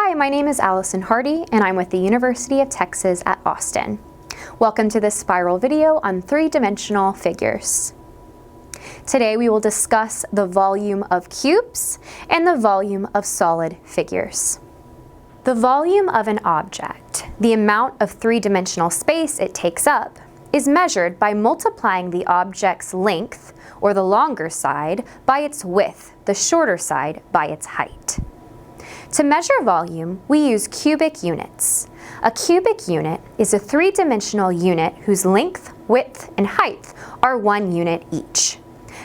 Hi, my name is Alison Hardy, and I'm with the University of Texas at Austin. Welcome to this spiral video on three-dimensional figures. Today we will discuss the volume of cubes and the volume of solid figures. The volume of an object, the amount of three-dimensional space it takes up, is measured by multiplying the object's length, or the longer side, by its width, the shorter side by its height. To measure volume, we use cubic units. A cubic unit is a three-dimensional unit whose length, width, and height are 1 unit each.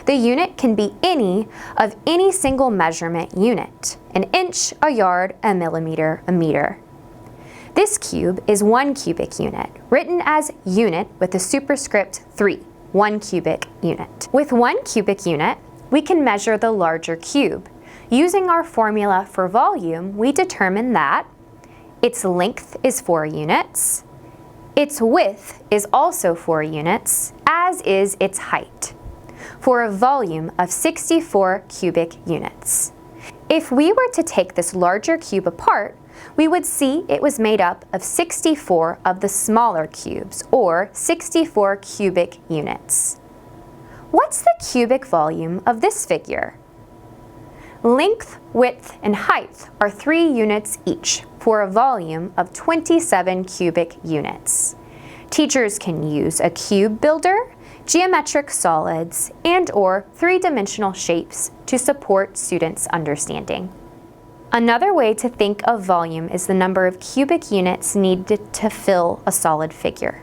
The unit can be any of any single measurement unit: an inch, a yard, a millimeter, a meter. This cube is 1 cubic unit, written as unit with the superscript 3, 1 cubic unit. With 1 cubic unit, we can measure the larger cube. Using our formula for volume, we determine that its length is 4 units, its width is also 4 units, as is its height, for a volume of 64 cubic units. If we were to take this larger cube apart, we would see it was made up of 64 of the smaller cubes, or 64 cubic units. What's the cubic volume of this figure? Length, width, and height are 3 units each, for a volume of 27 cubic units. Teachers can use a cube builder, geometric solids, and/or three-dimensional shapes to support students' understanding. Another way to think of volume is the number of cubic units needed to fill a solid figure.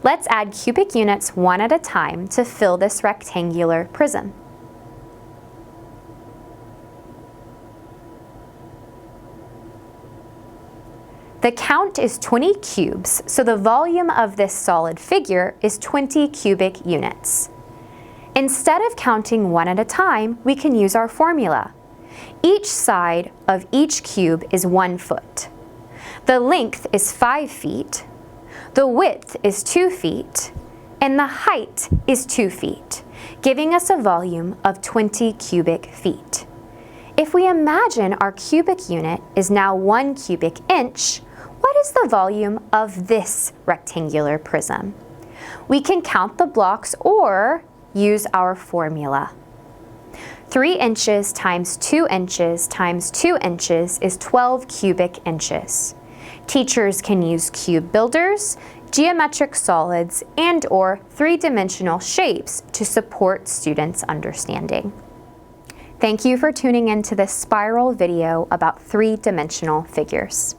Let's add cubic units one at a time to fill this rectangular prism. The count is 20 cubes, so the volume of this solid figure is 20 cubic units. Instead of counting one at a time, we can use our formula. Each side of each cube is 1 foot. The length is 5 feet, the width is 2 feet, and the height is 2 feet, giving us a volume of 20 cubic feet. If we imagine our cubic unit is now 1 cubic inch, what is the volume of this rectangular prism? We can count the blocks or use our formula. 3 inches times 2 inches times 2 inches is 12 cubic inches. Teachers can use cube builders, geometric solids, and/or three-dimensional shapes to support students' understanding. Thank you for tuning into this spiral video about three-dimensional figures.